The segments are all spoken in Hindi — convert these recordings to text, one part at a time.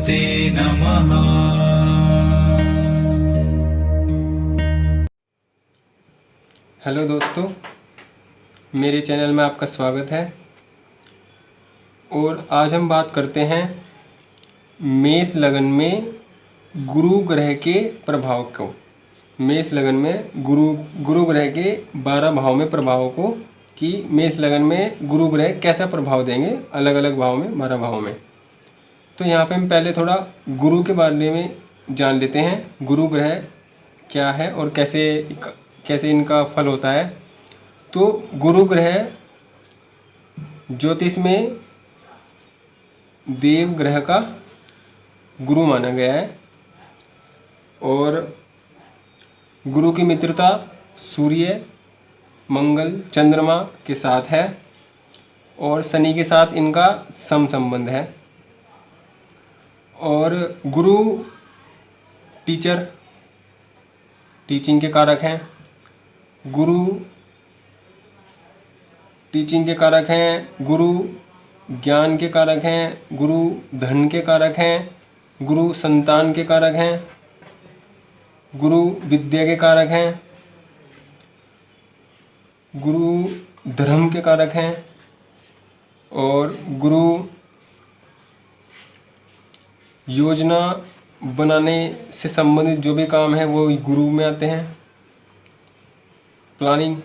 गणपते नमः। हेलो दोस्तों, मेरे चैनल में आपका स्वागत है। और आज हम बात करते हैं मेष लगन में गुरु ग्रह के प्रभाव को। मेष लगन में गुरु ग्रह के 12 भाव में प्रभाव को, कि मेष लगन में गुरु ग्रह कैसा प्रभाव देंगे अलग अलग भाव में, 12 भाव में। तो यहाँ पे हम पहले थोड़ा गुरु के बारे में जान लेते हैं। गुरु ग्रह क्या है और कैसे कैसे इनका फल होता है। तो गुरु ग्रह ज्योतिष में देव ग्रह का गुरु माना गया है और गुरु की मित्रता सूर्य, मंगल, चंद्रमा के साथ है और शनि के साथ इनका संबंध है। और गुरु टीचिंग के कारक हैं। गुरु टीचिंग के कारक हैं, गुरु ज्ञान के कारक हैं, गुरु धन के कारक हैं, गुरु संतान के कारक हैं, गुरु विद्या के कारक हैं, गुरु धर्म के कारक हैं और गुरु योजना बनाने से संबंधित जो भी काम है वो गुरु में आते हैं। प्लानिंग,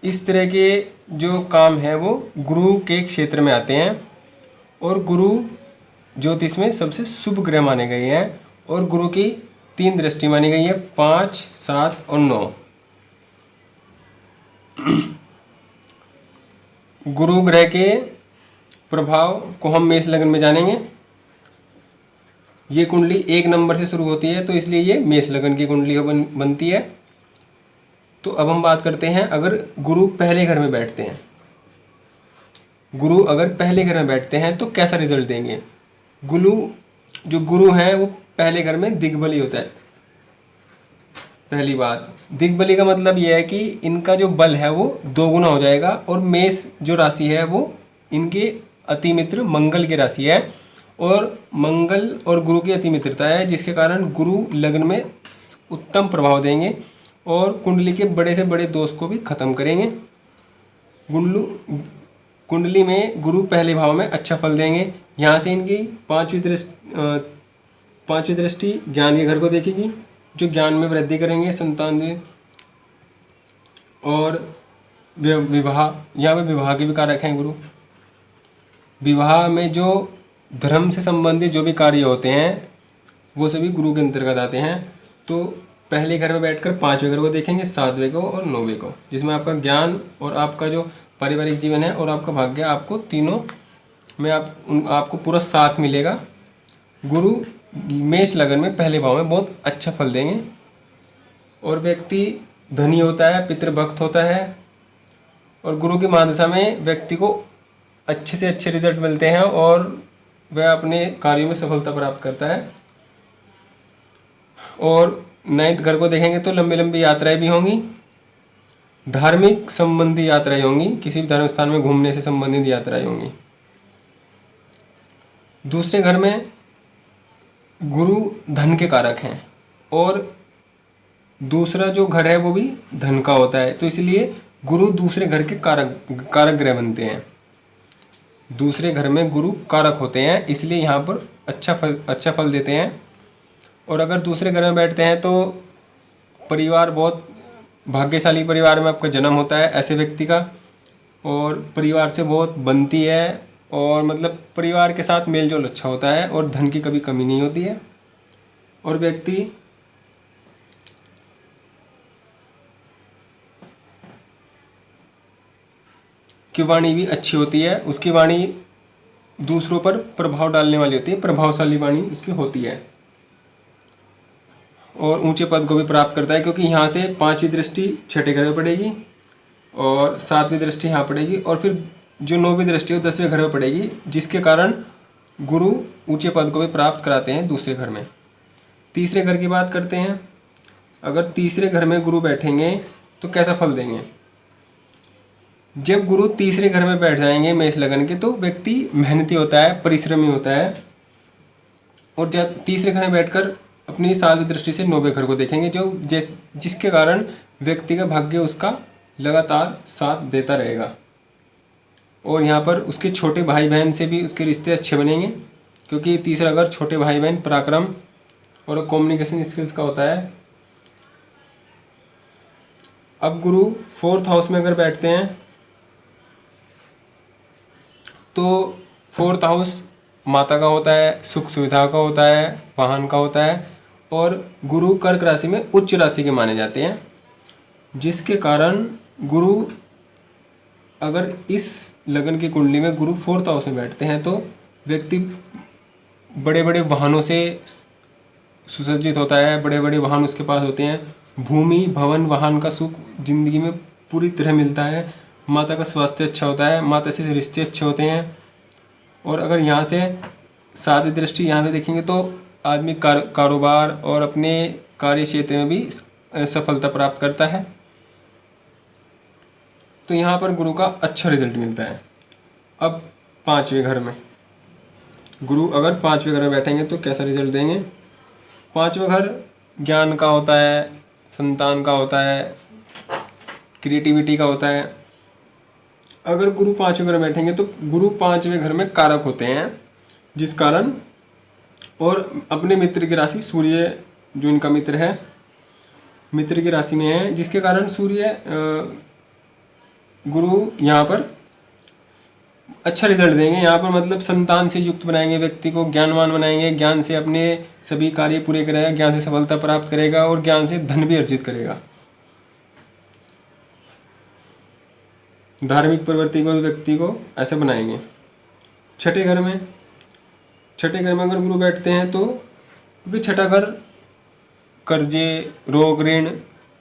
इस तरह के जो काम है वो गुरु के क्षेत्र में आते हैं। और गुरु ज्योतिष में सबसे शुभ ग्रह माने गए हैं और गुरु की 3 दृष्टि मानी गई है, 5, 7 और 9। गुरु ग्रह के प्रभाव को हम मेष लगन में जानेंगे। ये कुंडली 1 नंबर से शुरू होती है, तो इसलिए ये मेष लगन की कुंडली बनती है। तो अब हम बात करते हैं, अगर गुरु पहले घर में बैठते हैं, गुरु अगर पहले घर में बैठते हैं तो कैसा रिजल्ट देंगे। जो गुरु हैं वो पहले घर में दिग्बली होता है। पहली बात, दिग्बली का मतलब यह है कि इनका जो बल है वो 2 गुना हो जाएगा। और मेष जो राशि है वो इनके अति मित्र मंगल की राशि है और मंगल और गुरु की अति मित्रता है, जिसके कारण गुरु लग्न में उत्तम प्रभाव देंगे और कुंडली के बड़े से बड़े दोष को भी खत्म करेंगे। कुंडली में गुरु पहले भाव में अच्छा फल देंगे। यहाँ से इनकी पांचवी दृष्टि ज्ञान के घर को देखेगी, जो ज्ञान में वृद्धि करेंगे, संतान दे। और विवाह, यहाँ पे विवाह के भी कारक हैं गुरु। विवाह में जो धर्म से संबंधित जो भी कार्य होते हैं वो सभी गुरु के अंतर्गत आते हैं। तो पहले घर में बैठकर 5वें घर को देखेंगे, 7वें को और 9वें को, जिसमें आपका ज्ञान और आपका जो पारिवारिक जीवन है और आपका भाग्य, आपको तीनों में आपको पूरा साथ मिलेगा। गुरु मेष लगन में पहले भाव में बहुत अच्छा फल देंगे और व्यक्ति धनी होता है, पितृभक्त होता है और गुरु की महादशा में व्यक्ति को अच्छे से अच्छे रिजल्ट मिलते हैं और वह अपने कार्यों में सफलता प्राप्त करता है। और 9वें घर को देखेंगे तो लंबी लंबी यात्राएं भी होंगी, धार्मिक संबंधी यात्राएं होंगी, किसी भी धर्म स्थान में घूमने से संबंधित यात्राएं होंगी। दूसरे घर में गुरु धन के कारक हैं और दूसरा जो घर है वो भी धन का होता है, तो इसलिए गुरु दूसरे घर के कारक ग्रह बनते हैं। दूसरे घर में गुरु कारक होते हैं, इसलिए यहाँ पर अच्छा फल देते हैं। और अगर दूसरे घर में बैठते हैं तो परिवार, बहुत भाग्यशाली परिवार में आपका जन्म होता है ऐसे व्यक्ति का, और परिवार से बहुत बनती है और मतलब परिवार के साथ मेल जोल अच्छा होता है और धन की कभी कमी नहीं होती है। और व्यक्ति की वाणी भी अच्छी होती है, उसकी वाणी दूसरों पर प्रभाव डालने वाली होती है, प्रभावशाली वाणी उसकी होती है और ऊंचे पद को भी प्राप्त करता है, क्योंकि यहाँ से 5वीं दृष्टि 6ठे घर में पड़ेगी और 7वीं दृष्टि यहाँ पड़ेगी और फिर जो 9वीं दृष्टि है 10वें घर में पड़ेगी, जिसके कारण गुरु ऊंचे पद को भी प्राप्त कराते हैं दूसरे घर में। तीसरे घर की बात करते हैं। अगर तीसरे घर में गुरु बैठेंगे तो कैसा फल देंगे। जब गुरु तीसरे घर में बैठ जाएंगे मेष लगन के, तो व्यक्ति मेहनती होता है, परिश्रमी होता है, और जब तीसरे घर में बैठकर अपनी साध्य दृष्टि से नौवें घर को देखेंगे, जो जिसके कारण व्यक्ति का भाग्य उसका लगातार साथ देता रहेगा। और यहाँ पर उसके छोटे भाई बहन से भी उसके रिश्ते अच्छे बनेंगे, क्योंकि तीसरा घर छोटे भाई बहन, पराक्रम और कम्युनिकेशन स्किल्स का होता है। अब गुरु 4th हाउस में अगर बैठते हैं तो 4th हाउस माता का होता है, सुख सुविधा का होता है, वाहन का होता है, और गुरु कर्क राशि में उच्च राशि के माने जाते हैं, जिसके कारण गुरु अगर इस लगन की कुंडली में गुरु 4th हाउस में बैठते हैं तो व्यक्ति बड़े बड़े वाहनों से सुसज्जित होता है, बड़े बड़े वाहन उसके पास होते हैं, भूमि भवन वाहन का सुख जिंदगी में पूरी तरह मिलता है, माता का स्वास्थ्य अच्छा होता है, माता से रिश्ते अच्छे होते हैं। और अगर यहाँ से साध्य दृष्टि यहाँ से देखेंगे तो आदमी कारोबार और अपने कार्य क्षेत्र में भी सफलता प्राप्त करता है। तो यहाँ पर गुरु का अच्छा रिजल्ट मिलता है। अब 5वें घर में गुरु अगर 5वें घर में बैठेंगे तो कैसा रिजल्ट देंगे? 5वां घर ज्ञान का होता है, संतान का होता है, क्रिएटिविटी का होता है। अगर गुरु 5वें घर में बैठेंगे तो गुरु 5वें घर में कारक होते हैं, जिस कारण, और अपने मित्र की राशि सूर्य जो इनका मित्र है, मित्र की राशि में है, जिसके कारण सूर्य गुरु यहाँ पर अच्छा रिजल्ट देंगे। यहाँ पर मतलब संतान से युक्त बनाएंगे, व्यक्ति को ज्ञानवान बनाएंगे, ज्ञान से अपने सभी कार्य पूरे करेगा, ज्ञान से सफलता प्राप्त करेगा और ज्ञान से धन भी अर्जित करेगा। धार्मिक प्रवृत्ति को व्यक्ति को ऐसे बनाएंगे। छठे घर में अगर गुरु बैठते हैं तो, क्योंकि छठा घर कर्जे, रोग, ऋण,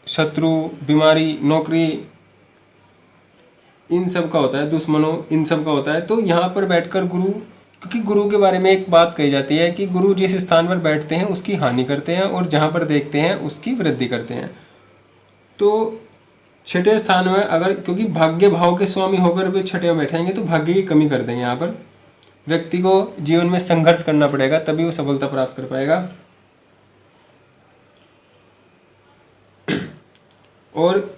शत्रु, बीमारी, नौकरी, इन सब का होता है, दुश्मनों, इन सब का होता है। तो यहाँ पर बैठकर गुरु, क्योंकि गुरु के बारे में एक बात कही जाती है कि गुरु जिस स्थान पर बैठते हैं उसकी हानि करते हैं और जहाँ पर देखते हैं उसकी वृद्धि करते हैं। तो छठे स्थान में अगर, क्योंकि भाग्य भाव के स्वामी होकर वे छठे में बैठेंगे तो भाग्य की कमी कर देंगे। यहाँ पर व्यक्ति को जीवन में संघर्ष करना पड़ेगा, तभी वो सफलता प्राप्त कर पाएगा। और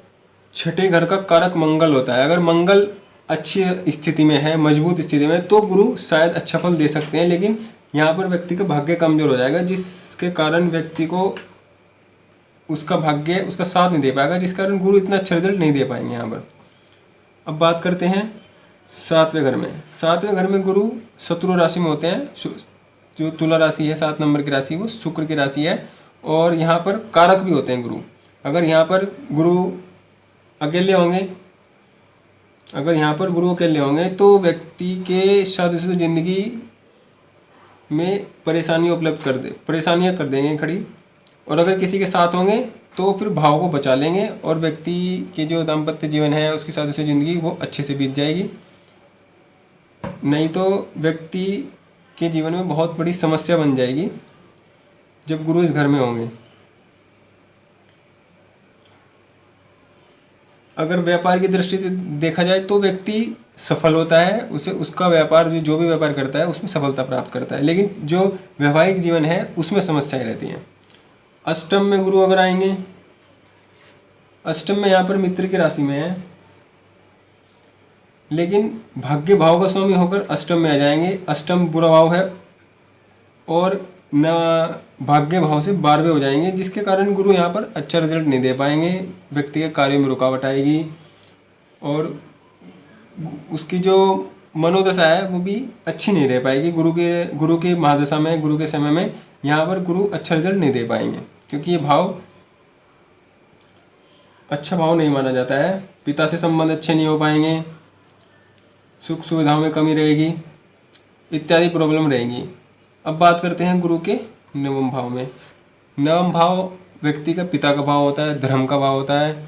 छठे घर का कारक मंगल होता है। अगर मंगल अच्छी स्थिति में है, मजबूत स्थिति में, तो गुरु शायद अच्छा फल दे सकते हैं, लेकिन यहाँ पर व्यक्ति का भाग्य कमजोर हो जाएगा, जिसके कारण व्यक्ति को उसका भाग्य उसका साथ नहीं दे पाएगा, जिस कारण गुरु इतना अच्छा रिजल्ट नहीं दे पाएंगे यहाँ पर। अब बात करते हैं 7वें घर में। 7वें घर में गुरु शत्रु राशि में होते हैं। जो तुला राशि है, 7 नंबर की राशि, वो शुक्र की राशि है, और यहाँ पर कारक भी होते हैं गुरु। अगर यहाँ पर गुरु अकेले होंगे तो व्यक्ति के शादीशुदा जिंदगी में परेशानियाँ कर देंगे खड़ी। और अगर किसी के साथ होंगे तो फिर भाव को बचा लेंगे और व्यक्ति के जो दाम्पत्य जीवन है, उसकी शादीशुदा जिंदगी वो अच्छे से बीत जाएगी। नहीं तो व्यक्ति के जीवन में बहुत बड़ी समस्या बन जाएगी जब गुरु इस घर में होंगे। अगर व्यापार की दृष्टि से देखा जाए तो व्यक्ति सफल होता है, उसे उसका व्यापार जो भी व्यापार करता है उसमें सफलता प्राप्त करता है, लेकिन जो वैवाहिक जीवन है उसमें समस्याएं रहती हैं। अष्टम में गुरु अगर आएंगे, अष्टम में यहाँ पर मित्र की राशि में है, लेकिन भाग्य भाव का स्वामी होकर अष्टम में आ जाएंगे। अष्टम बुरा भाव है और न भाग्य भाव से 12वें हो जाएंगे, जिसके कारण गुरु यहाँ पर अच्छा रिजल्ट नहीं दे पाएंगे। व्यक्ति के कार्यों में रुकावट आएगी और उसकी जो मनोदशा है वो भी अच्छी नहीं रह पाएगी। गुरु के महादशा में, गुरु के समय में यहाँ पर गुरु अच्छा रिजल्ट नहीं दे पाएंगे, क्योंकि ये भाव अच्छा भाव नहीं माना जाता है। पिता से संबंध अच्छे नहीं हो पाएंगे, सुख सुविधाओं में कमी रहेगी, इत्यादि प्रॉब्लम रहेंगी। अब बात करते हैं गुरु के नवम भाव में। नवम भाव व्यक्ति का पिता का भाव होता है, धर्म का भाव होता है,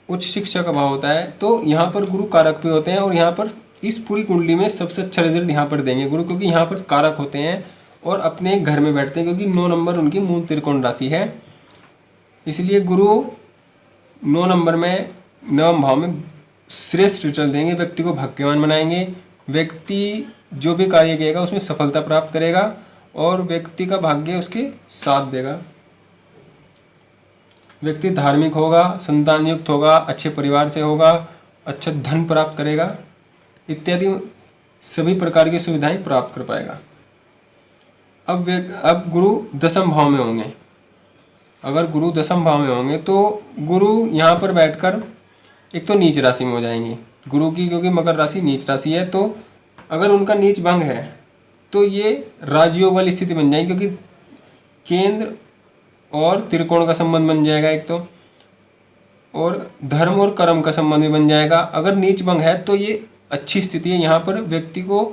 उच्च शिक्षा का भाव होता है। तो यहाँ पर गुरु कारक भी होते हैं और यहाँ पर इस पूरी कुंडली में सबसे अच्छा रिजल्ट यहाँ पर देंगे गुरु, क्योंकि यहाँ पर कारक होते हैं और अपने घर में बैठते हैं, क्योंकि 9 नंबर उनकी मूल त्रिकोण राशि है। इसलिए गुरु 9 नंबर में नवम भाव में श्रेष्ठ रिजल्ट देंगे, व्यक्ति को भाग्यवान बनाएंगे, व्यक्ति जो भी कार्य करेगा उसमें सफलता प्राप्त करेगा और व्यक्ति का भाग्य उसके साथ देगा। व्यक्ति धार्मिक होगा, संतान युक्त होगा, अच्छे परिवार से होगा, अच्छा धन प्राप्त करेगा, इत्यादि सभी प्रकार की सुविधाएं प्राप्त कर पाएगा। अब गुरु दशम भाव में होंगे। अगर गुरु दशम भाव में होंगे तो गुरु यहाँ पर बैठकर एक तो नीच राशि में हो जाएंगे गुरु की, क्योंकि मकर राशि नीच राशि है। तो अगर उनका नीच भंग है तो ये राजयोग वाली स्थिति बन जाएगी, क्योंकि केंद्र और त्रिकोण का संबंध बन जाएगा एक तो, और धर्म और कर्म का संबंध भी बन जाएगा। अगर नीच भंग है तो ये अच्छी स्थिति है। यहाँ पर व्यक्ति को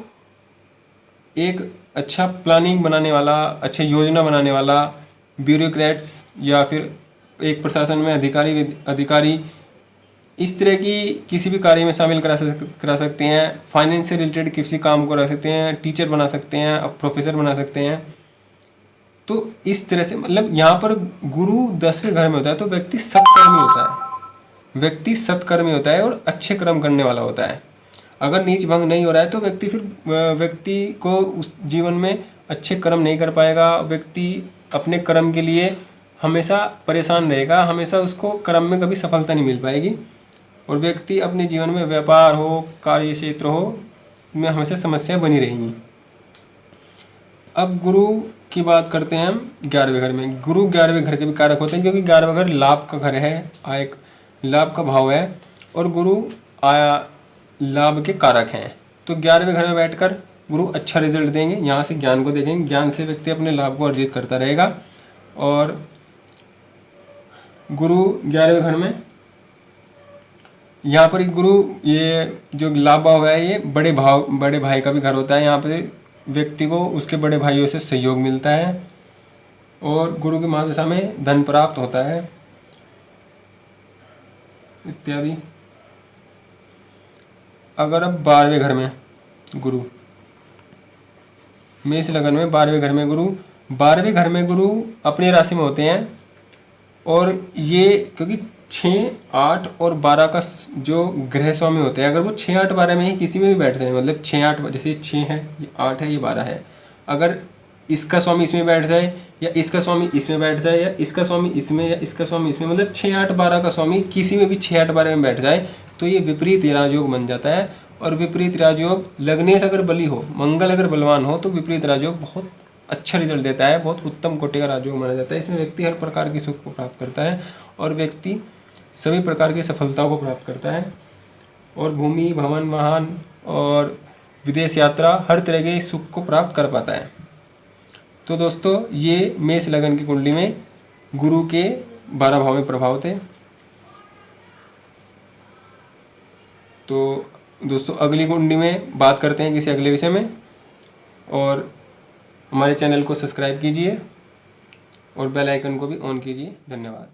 एक अच्छा प्लानिंग बनाने वाला, अच्छे योजना बनाने वाला ब्यूरोक्रेट्स या फिर एक प्रशासन में अधिकारी इस तरह की किसी भी कार्य में शामिल करा सकते हैं। फाइनेंस से रिलेटेड किसी काम को रख सकते हैं, टीचर बना सकते हैं, प्रोफेसर बना सकते हैं। तो इस तरह से मतलब यहाँ पर गुरु 10वें घर में होता है तो व्यक्ति सत्कर्मी होता है, व्यक्ति सत्कर्मी होता है और अच्छे कर्म करने वाला होता है। अगर नीच भंग नहीं हो रहा है तो व्यक्ति को उस जीवन में अच्छे कर्म नहीं कर पाएगा। व्यक्ति अपने कर्म के लिए हमेशा परेशान रहेगा, हमेशा उसको कर्म में कभी सफलता नहीं मिल पाएगी और व्यक्ति अपने जीवन में व्यापार हो, कार्य क्षेत्र हो, में हमेशा समस्याएं बनी रहेंगी। अब गुरु की बात करते हैं हम 11वें घर में। गुरु 11वें घर के भी कारक होते हैं, क्योंकि 11वां घर लाभ का घर है, आय लाभ का भाव है और गुरु लाभ के कारक हैं। तो 11वें घर में बैठकर गुरु अच्छा रिजल्ट देंगे। यहाँ से ज्ञान को देखेंगे, ज्ञान से व्यक्ति अपने लाभ को अर्जित करता रहेगा। और गुरु 11वें घर में यहाँ पर गुरु ये जो लाभ भाव है ये बड़े भाई का भी घर होता है। यहाँ पर व्यक्ति को उसके बड़े भाइयों से सहयोग मिलता है और गुरु की महादशा में धन प्राप्त होता है इत्यादि। अगर अब 12वें घर में गुरु, मेष लगन में 12वें घर में गुरु, 12वें घर में गुरु अपनी राशि में होते हैं और ये क्योंकि 6, 8 और 12 का जो ग्रह स्वामी होते हैं, अगर वो 6, 8, 12 में ही किसी में भी बैठ जाए, मतलब 6, 8 जैसे 6 है, ये 8 है, ये 12 है, अगर इसका स्वामी इसमें बैठ जाए या इसका स्वामी इसमें बैठ जाए या इसका स्वामी इसमें या इसका स्वामी इसमें, मतलब 6, 8, 12 का स्वामी किसी में भी 6, 8, 12 में बैठ जाए तो ये विपरीत राजयोग बन जाता है। और विपरीत राजयोग लगने से अगर बली हो, मंगल अगर बलवान हो तो विपरीत राजयोग बहुत अच्छा रिजल्ट देता है, बहुत उत्तम कोटि का राजयोग माना जाता है। इसमें व्यक्ति हर प्रकार की सुख को प्राप्त करता है और व्यक्ति सभी प्रकार की सफलताओं को प्राप्त करता है और भूमि, भवन, वाहन और विदेश यात्रा हर तरह के सुख को प्राप्त कर पाता है। तो दोस्तों ये मेष लगन की कुंडली में गुरु के 12 भाव में प्रभाव थे। तो दोस्तों अगली कुंडली में बात करते हैं किसी अगले विषय में, और हमारे चैनल को सब्सक्राइब कीजिए और बेल आइकन को भी ऑन कीजिए। धन्यवाद।